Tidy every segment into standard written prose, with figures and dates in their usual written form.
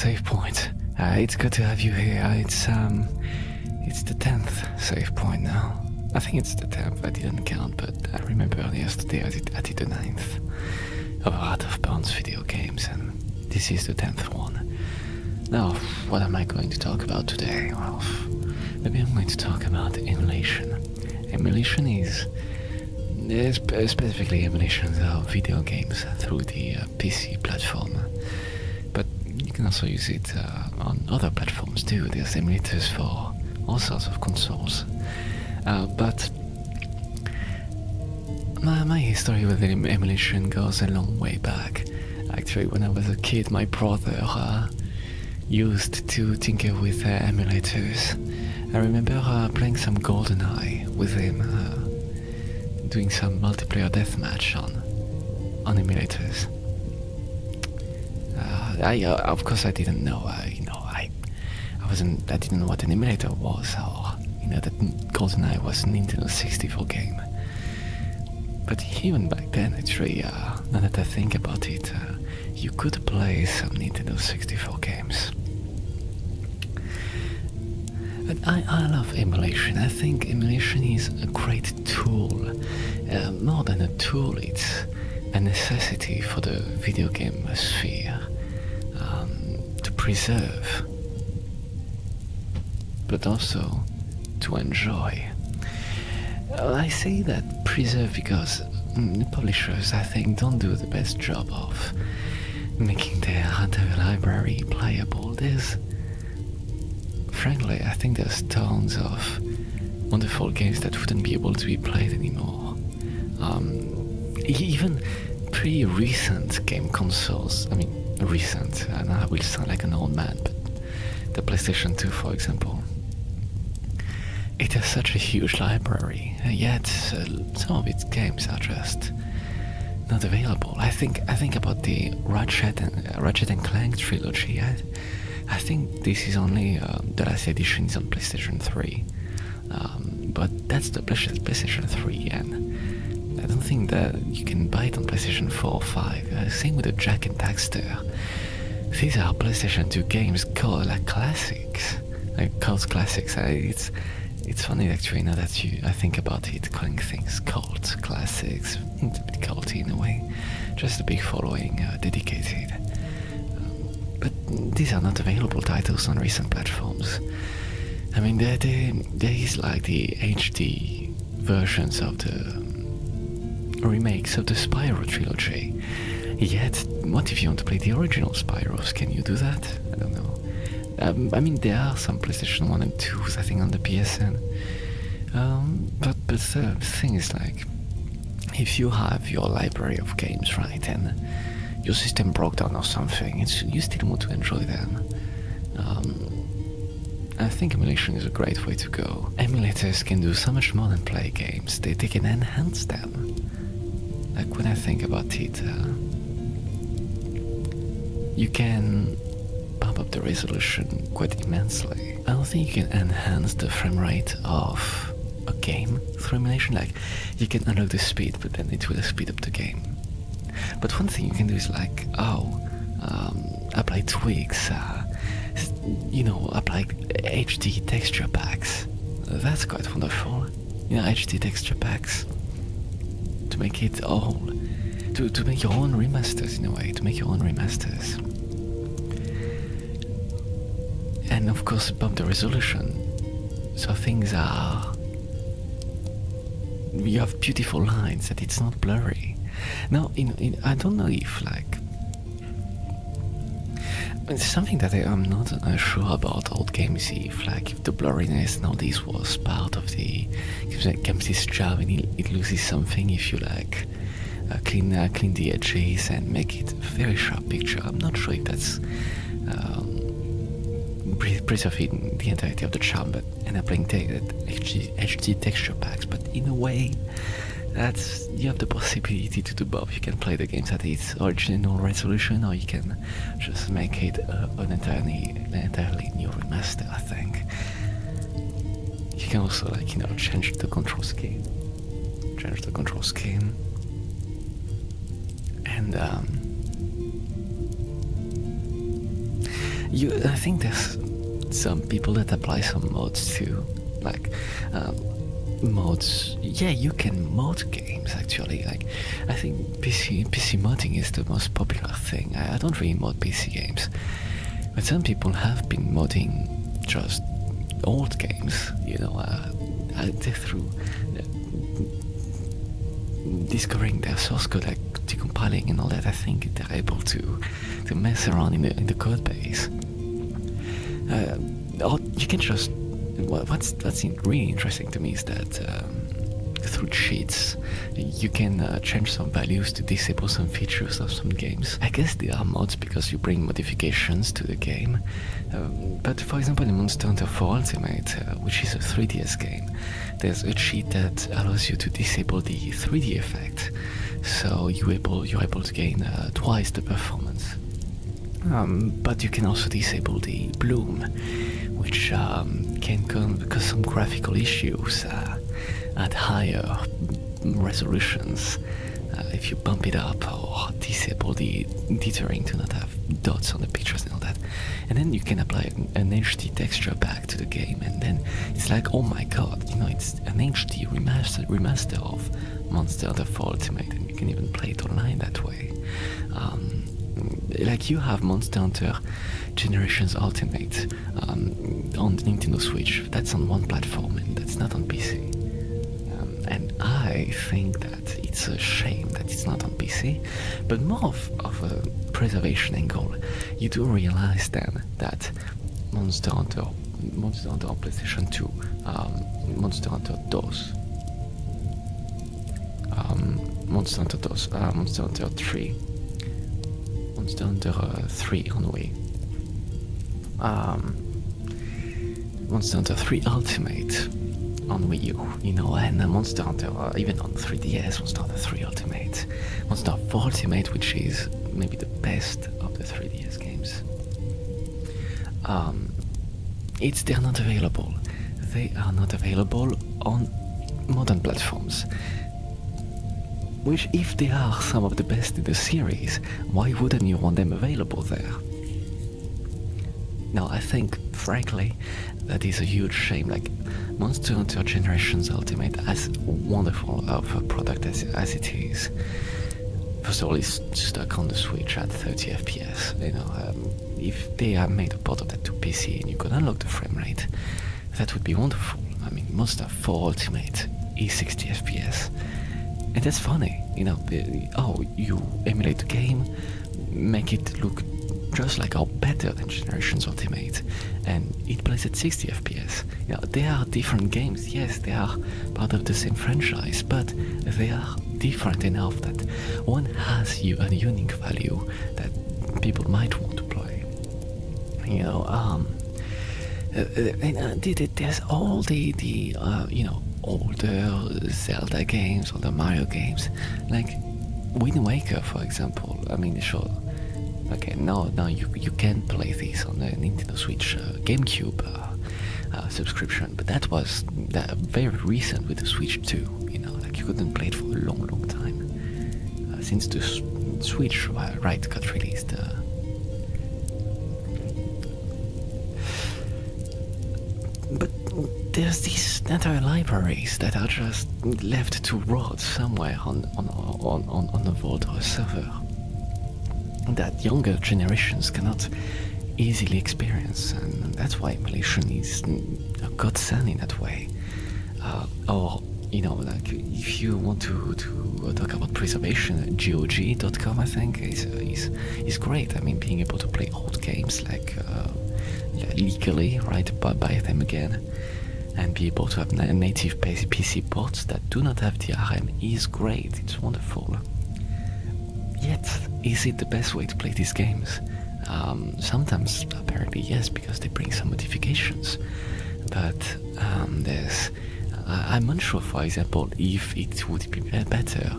SAVEPOINT. It's good to have you here. It's the 10th SAVEPOINT now. I think it's the 10th. I didn't count, but I remember yesterday I did the 9th of Out of Bounds video games, and this is the 10th one. Now, what am I going to talk about today? Well, maybe I'm going to talk about emulation. Emulation is specifically emulations of video games through the PC platform. But you can also use it on other platforms too. There's emulators for all sorts of consoles. But my history with emulation goes a long way back. Actually, when I was a kid, my brother used to tinker with emulators. I remember playing some GoldenEye with him, doing some multiplayer deathmatch on emulators. Of course, I didn't know. I didn't know what an emulator was, or that GoldenEye was a Nintendo 64 game. But even back then, it's really, now that I think about it, you could play some Nintendo 64 games. And I love emulation. I think emulation is a great tool. More than a tool, it's a necessity for the video game sphere to preserve, but also to enjoy. I say that preserve because the publishers, I think, don't do the best job of making their library playable. Frankly, I think there's tons of wonderful games that wouldn't be able to be played anymore. Even pretty recent game consoles, recent, and I will sound like an old man, but the PlayStation 2, for example, it has such a huge library, yet some of its games are just not available. I think about the Ratchet and Clank trilogy. I think this is only the last edition is on PlayStation 3, but that's the PlayStation 3, and I don't think that you can buy it on PlayStation 4 or 5. Same with the Jak and Daxter. These are PlayStation 2 games called classics, cult classics. It's funny actually now that I think about it, calling things cult classics. It's a bit culty in a way, just a big following, dedicated. But these are not available titles on recent platforms. There is like the HD versions of the remakes of the Spyro trilogy. Yet, what if you want to play the original Spyros? Can you do that? I don't know. There are some PlayStation 1 and 2s, I think, on the PSN. But the thing is, like, if you have your library of games, right, and your system broke down or something, you still want to enjoy them. I think emulation is a great way to go. Emulators can do so much more than play games. They can enhance them. Like, when I think about it, you can bump up the resolution quite immensely. I don't think you can enhance the frame rate of a game through emulation. Like, you can unlock the speed, but then it will speed up the game. But one thing you can do is like, apply tweaks, apply HD texture packs. That's quite wonderful. HD texture packs to make it all, to make your own remasters in a way, to make your own remasters. And of course bump the resolution, so you have beautiful lines, that it's not blurry. Now, I don't know if, like, it's something that I'm not sure about old games, if, like, if the blurriness and all this was part of the game's job, and it loses something if you, like, clean the edges and make it a very sharp picture. I'm not sure if that's preserving the entirety of the charm, but applying HD texture packs. But in a way, you have the possibility to do both. You can play the games at its original resolution, or you can just make it an entirely new remaster. I think you can also, like, change the control scheme, and I think there's some people that apply some mods too, like mods. Yeah, you can mod games actually. Like, I think PC modding is the most popular thing. I don't really mod PC games, but some people have been modding just old games. You know, through discovering their source code, like decompiling and all that. I think they're able to mess around in the code base. Or you can just what's really interesting to me is that through cheats you can change some values to disable some features of some games. I guess they are mods because you bring modifications to the game, but for example in Monster Hunter 4 Ultimate, which is a 3DS game, there's a cheat that allows you to disable the 3D effect, so you're able to gain twice the performance. But you can also disable the bloom, which can cause some graphical issues at higher resolutions if you bump it up or disable the dithering to not have dots on the pictures and all that. And then you can apply an HD texture back to the game, and then it's like, oh my god, you know, it's an HD remaster of Monster Hunter 4 Ultimate, and you can even play it online that way. Like, you have Monster Hunter Generations Ultimate on Nintendo Switch. That's on one platform, and that's not on PC. And I think that it's a shame that it's not on PC, but more of a preservation angle. You do realize then that Monster Hunter on PlayStation 2, Monster Hunter DOS, Monster Hunter DOS, Monster Hunter 3, Monster Hunter 3 on Wii, Monster Hunter 3 Ultimate on Wii U, you know, and Monster Hunter, even on 3DS, Monster Hunter 3 Ultimate, Monster Hunter 4 Ultimate, which is maybe the best of the 3DS games. They're not available. They are not available on modern platforms. Which, if they are some of the best in the series, why wouldn't you want them available there? Now, I think, frankly, that is a huge shame. Like, Monster Hunter Generations Ultimate, as wonderful of a product as it is, first of all, it's stuck on the Switch at 30 FPS. You know, if they had made a port of that to PC and you could unlock the frame rate, that would be wonderful. I mean, Monster 4 Ultimate is 60 FPS. And that's funny, you know, you emulate the game, make it look just like or better than Generations Ultimate, and it plays at 60 FPS. You know, they are different games, yes, they are part of the same franchise, but they are different enough that one has a unique value that people might want to play. You know, there's all the you know, older Zelda games, older Mario games, like Wind Waker, for example. I mean, sure, okay, now you can play this on the Nintendo Switch GameCube subscription, but that was very recent with the Switch 2. You know, like, you couldn't play it for a long time since the Switch got released. But there's these entire libraries that are just left to rot somewhere on a vault or a server that younger generations cannot easily experience, and that's why emulation is a godsend in that way. Or, you know, like, if you want to talk about preservation, GOG.com, I think, is great. I mean, being able to play old games like legally, right, buy them again, and be able to have native PC ports that do not have DRM is great. It's wonderful. Yet, is it the best way to play these games? Sometimes, apparently, yes, because they bring some modifications. But I'm unsure, for example, if it would be better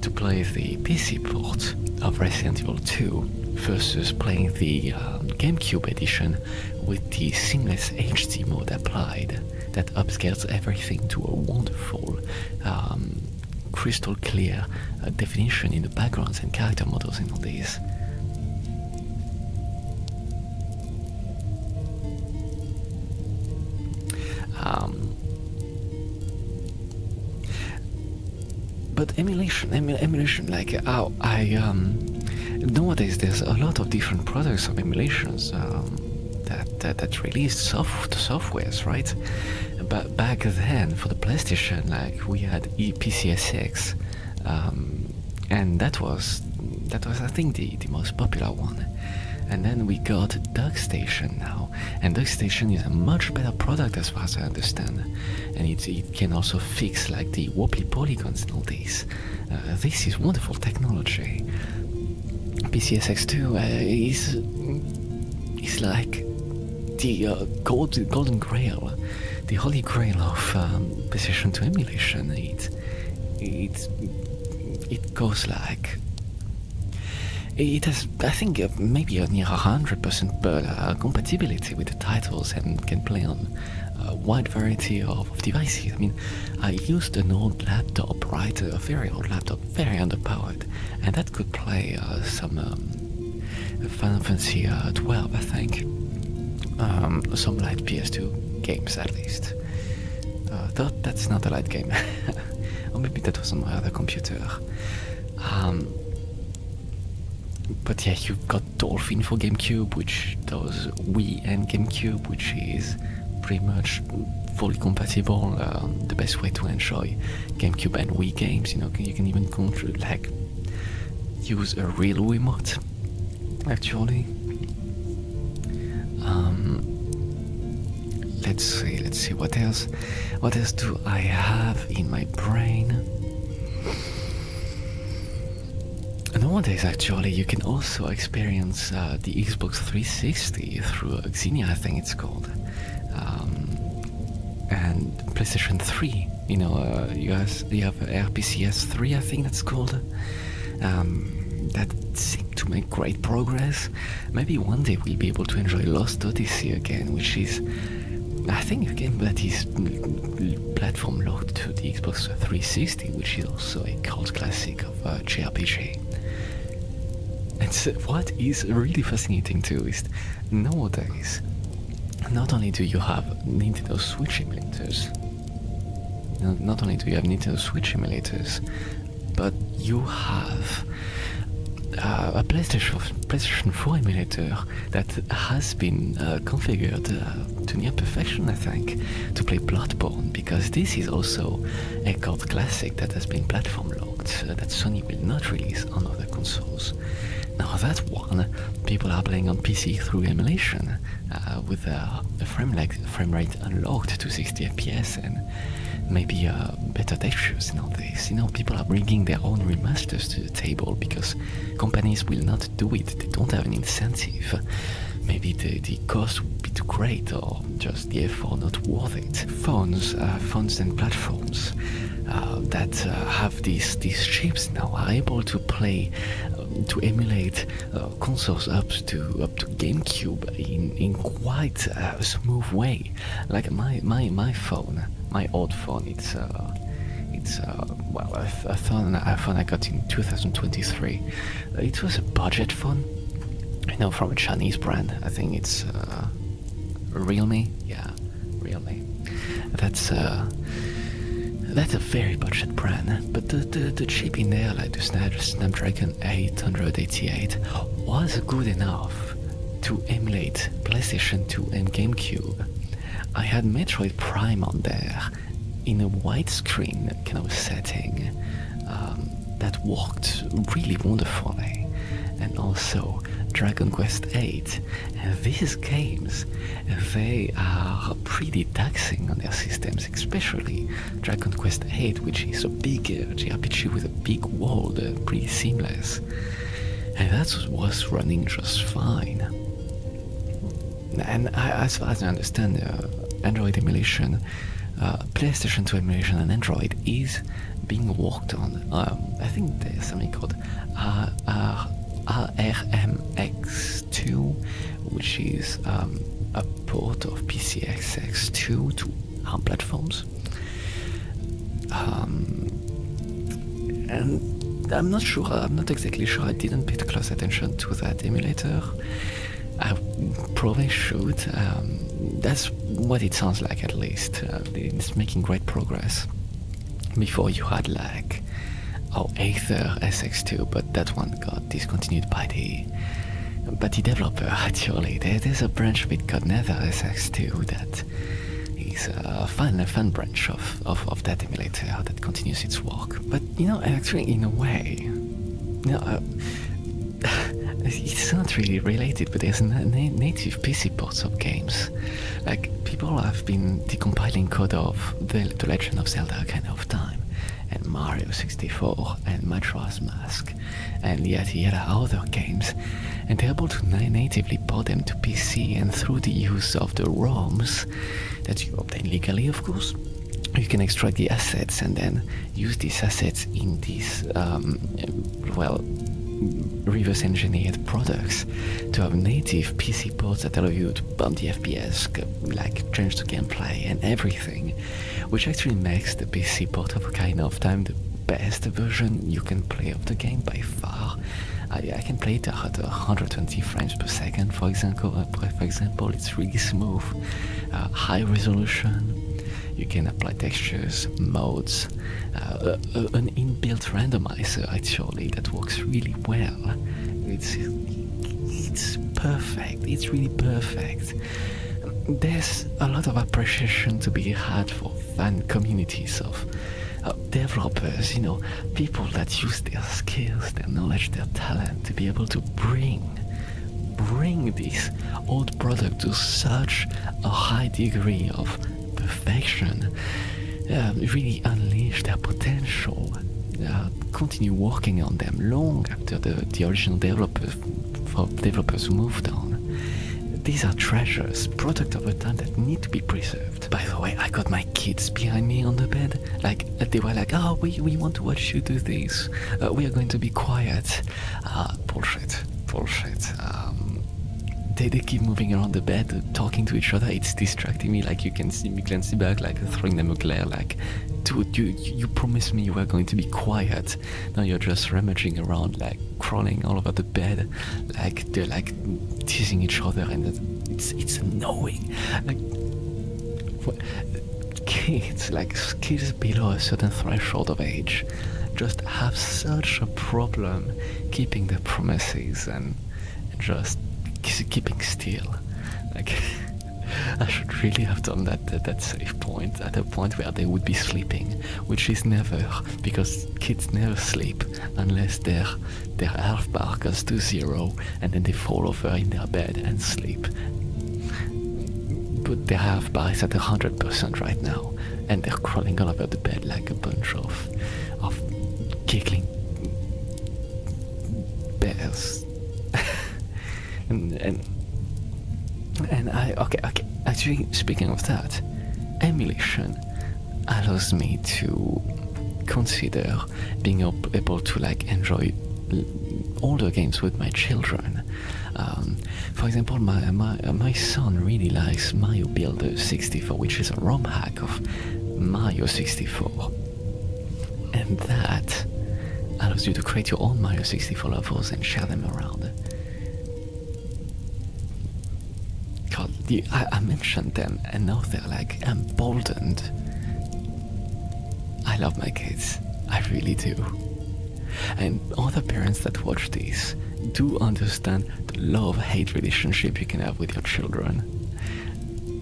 to play the PC port of Resident Evil 2 versus playing the GameCube edition with the seamless HD mode applied that upscales everything to a wonderful, crystal clear definition in the backgrounds and character models and all these. But emulation, like how nowadays there's a lot of different products of emulations that released softwares, right? But back then for the PlayStation, like we had PCSX, and that was I think the most popular one. And then we got DuckStation now, and DuckStation is a much better product as far as I understand, and it can also fix like the wobbly polygons and all this. This is wonderful technology. PCSX2 is like the golden grail, the holy grail of PlayStation 2 emulation. It goes like. It has, I think, maybe a near 100% compatibility with the titles and can play on a wide variety of devices. I mean, I used an old laptop, right? A very old laptop, very underpowered, and that could play some Final Fantasy 12, I think. Some light PS2 games, at least. Though that's not a light game. Or maybe that was on my other computer. But yeah, you've got Dolphin for GameCube, which does Wii and GameCube, which is pretty much fully compatible. The best way to enjoy GameCube and Wii games, you know, you can even use a real Wiimote, actually. Let's see what else do I have in my brain? Nowadays, actually, you can also experience the Xbox 360 through Xenia, I think it's called, and PlayStation 3. You know, you have RPCS 3, I think that's called. That seemed to make great progress. Maybe one day we'll be able to enjoy Lost Odyssey again, which is, I think, a game that is platform locked to the Xbox 360, which is also a cult classic of JRPG. And so what is really fascinating too is nowadays, not only do you have Nintendo Switch emulators, but you have a PlayStation 4 emulator that has been configured to near perfection, I think, to play Bloodborne, because this is also a cult classic that has been platform locked, that Sony will not release on other consoles. Now that one, people are playing on PC through emulation, with a frame rate unlocked to 60 FPS and maybe better textures and all this. You know, people are bringing their own remasters to the table because companies will not do it. They don't have an incentive. Maybe the cost would be too great, or just the effort not worth it. Phones and platforms that have these chips now are able to play, to emulate consoles up to GameCube in quite a smooth way. Like my phone, my old phone, it's well, a phone I got in 2023. It was a budget phone, you know, from a Chinese brand. I think it's Realme. Yeah, Realme. That's a very budget brand, but the chip in there, like the Snapdragon 888, was good enough to emulate PlayStation 2 and GameCube. I had Metroid Prime on there in a widescreen kind of setting that worked really wonderfully, and also Dragon Quest VIII. And these games, they are pretty taxing on their systems, especially Dragon Quest VIII, which is a big JRPG with a big world, pretty seamless. And that was running just fine. And as far as I understand, Android emulation, PlayStation 2 emulation and Android is being worked on. I think there's something called RMX2, which is a port of PCSX2 to ARM platforms. And I'm not exactly sure, I didn't pay close attention to that emulator. I probably should. That's what it sounds like, at least. It's making great progress. Before you had like Aether SX2, but that one got discontinued by the developer. Actually, there's a branch of it called Nether SX2 that is a fun branch of that emulator that continues its work. But actually, in a way, it's not really related, but there's native PC ports of games. Like, people have been decompiling code of the Legend of Zelda: Ocarina of Time, and Mario 64, and Majora's Mask, and yet other games, and they're able to natively port them to PC, and through the use of the ROMs that you obtain legally, of course, you can extract the assets and then use these assets in these, reverse engineered products to have native PC ports that allow you to bump the FPS, like change the gameplay and everything, which actually makes the PC port of Ocarina of Time the best version you can play of the game by far. I can play it at 120 frames per second, for example. It's really smooth, high resolution. You can apply textures, modes, an inbuilt randomizer actually that works really well. It's perfect. It's really perfect. There's a lot of appreciation to be had for fan communities of developers, people that use their skills, their knowledge, their talent to be able to bring this old product to such a high degree of perfection, really unleash their potential, continue working on them long after the original developers moved on. These are treasures, product of a time that need to be preserved. By the way, I got my kids behind me on the bed. Like, they were like, oh, we want to watch you do this. We are going to be quiet. Bullshit. They keep moving around the bed, talking to each other. It's distracting me. Like, you can see me glancing back, like throwing them a glare, like, dude, you promised me you were going to be quiet. Now you're just rummaging around, like crawling all over the bed, like they're like teasing each other, and it's annoying. Like, kids below a certain threshold of age just have such a problem keeping their promises and just keeping still. Like, I should really have done that save point at a point where they would be sleeping, which is never, because kids never sleep unless their health bar goes to 0 and then they fall over in their bed and sleep. But their health bar is at 100% right now, and they're crawling all over the bed like a bunch of giggling bears. And okay. Actually, speaking of that, emulation allows me to consider being able to like enjoy older games with my children. For example, my son really likes Mario Builder 64, which is a ROM hack of Mario 64, and that allows you to create your own Mario 64 levels and share them around. I mentioned them, and now they're like emboldened. I love my kids, I really do. And other parents that watch this do understand the love-hate relationship you can have with your children.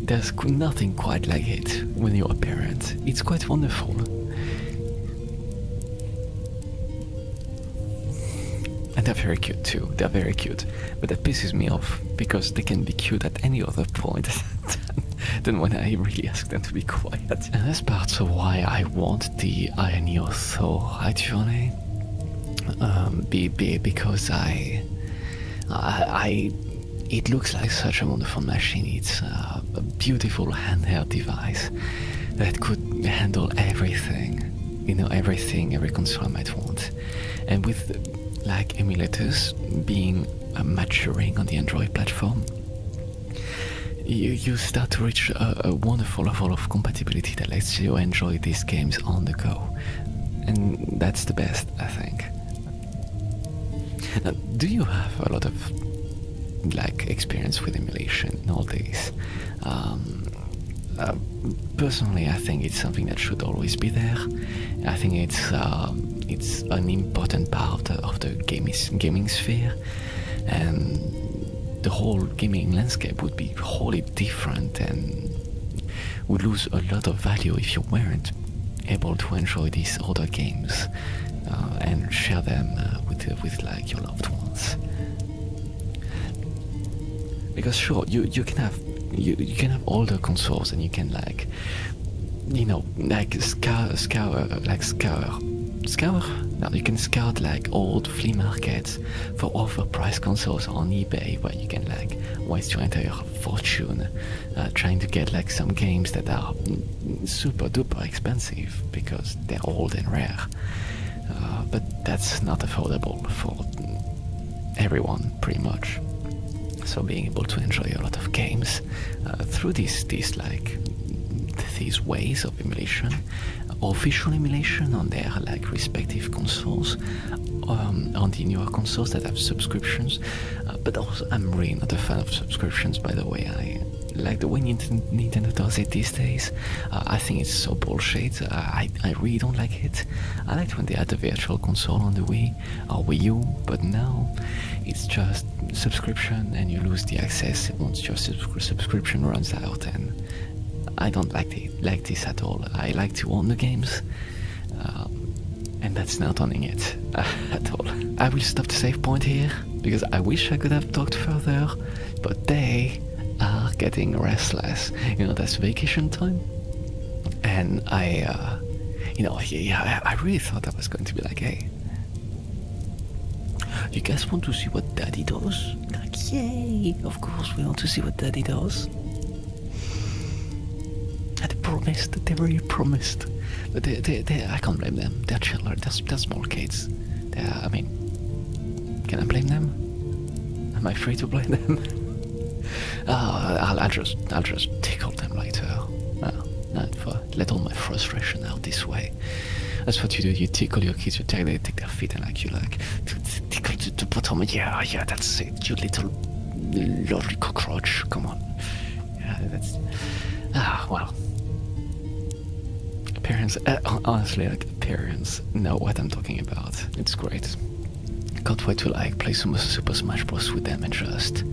There's nothing quite like it when you're a parent. It's quite wonderful. And they're very cute too, they're very cute. But that pisses me off, because they can be cute at any other point than when I really ask them to be quiet. And that's part of why I want the Ionio Thor, actually. Because it looks like such a wonderful machine. It's a beautiful handheld device that could handle everything, everything every console might want. And with like emulators being maturing on the Android platform, you start to reach a wonderful level of compatibility that lets you enjoy these games on the go, and that's the best, I think. Now, do you have a lot of like experience with emulation in all these? Personally, I think it's something that should always be there. I think it's an important part of the gaming sphere, and the whole gaming landscape would be wholly different and would lose a lot of value if you weren't able to enjoy these other games and share them with like your loved ones. Because sure, you can have older consoles and you can like, you know, like scour. No, you can scout like old flea markets for overpriced consoles on eBay, where you can like waste your entire fortune trying to get like some games that are super duper expensive because they're old and rare. But that's not affordable for everyone, pretty much. So being able to enjoy a lot of games through these ways of emulation, or visual emulation on their like respective consoles, on the newer consoles that have subscriptions. But also, I'm really not a fan of subscriptions, by the way. I like the way Nintendo does it these days. I think it's so bullshit. I really don't like it. I liked when they had the virtual console on the Wii or Wii U, but now it's just subscription and you lose the access once your subscription runs out, and I don't like this at all. I like to own the games, and that's not owning it at all. I will stop the save point here, because I wish I could have talked further, but they are getting restless. You know, that's vacation time, and I really thought I was going to be like, hey, you guys want to see what Daddy does? Like, yay! Of course we want to see what Daddy does. They really promised. But they I can't blame them. They're children. They're small kids. I mean, can I blame them? Am I free to blame them? I'll just tickle them later. Let all my frustration out this way. That's what you do. You tickle your kids. They take their feet and you tickle the bottom. Yeah, that's it. You little lovely cockroach. Come on. Yeah, that's. Well. Parents, honestly, like, parents know what I'm talking about. It's great. Can't wait to like play some Super Smash Bros with them and just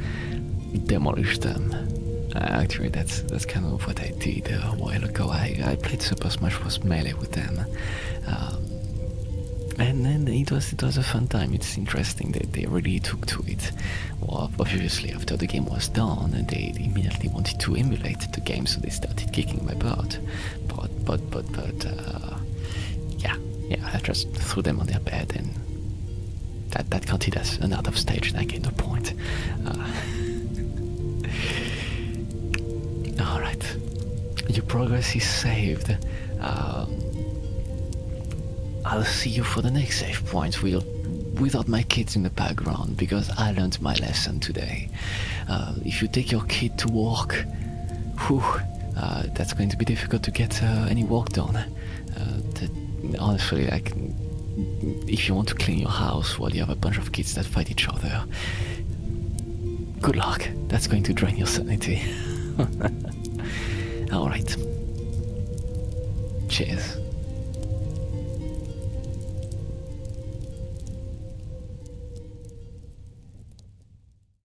demolish them. Actually, that's kind of what I did a while ago. I played Super Smash Bros Melee with them, and then it was a fun time. It's interesting that they really took to it. Well, obviously, after the game was done, they immediately wanted to emulate the game, so they started kicking my butt. But I just threw them on their bed, and that counted as an out of stage, and I gained a point. Alright, your progress is saved. I'll see you for the next save point without my kids in the background, because I learned my lesson today. If you take your kid to work, that's going to be difficult to get any work done. Honestly, like, if you want to clean your house while you have a bunch of kids that fight each other, good luck. That's going to drain your sanity. Alright. Cheers.